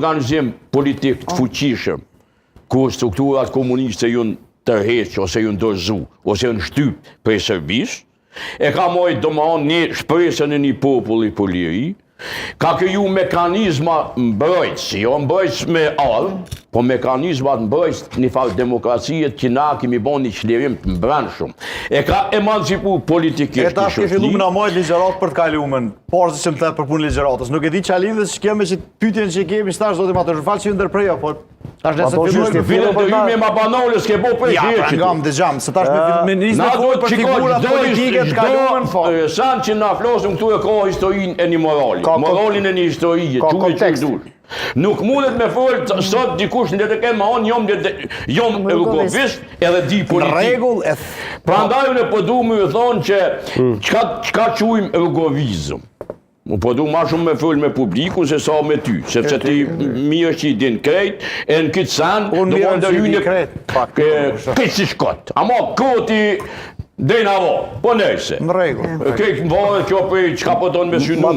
organizim politik të fuqishëm, ku strukturat komuniste jun tërheq, ose jun dorëzu, ose jun shtyp prej Serbisë, e ka mojt domthon një shpresën e një populli për liri, ka kriju mekanizma mbrojtësi, jo mbrojtës me ardhë, po mekanizmat mbrojtës një farë demokracijet që na kemi bon një qlirim të mbranshëm. E ka emancipu politikisht. E ta ke fillu më në mojt ligjerat për të kalumen, por se që më të përpun ligjeratës. Nuk e di që a lidhës që keme që pytjen që kemi shtash, do të ma të rëfalë që ju ndërpreja, por tash nëse fillojnë me fillim të rime ma banole, s'ke po prej ja, prangam dhe gjam, se tash me nisë me folë për figurat politike të kalumen, San që na flosëm këtu e ka historinë e një morali, moralin e një historie, nuk mundet me folë sot dikush në të kemë anë jom rrugovist edhe di politikë. Pra ndaj unë po du më ju thonë që qka quim rrugovizëm. Po du ma shumë me folë me publiku se sa me ty, sepse ti mirë që i din krejt, e në këtë sanë, unë mirë që i din krejt, këtë si shkot. Ama këti Dejna vo, po nejse. Në regull. Kejtë më vore kjo për qka po tonë me synu.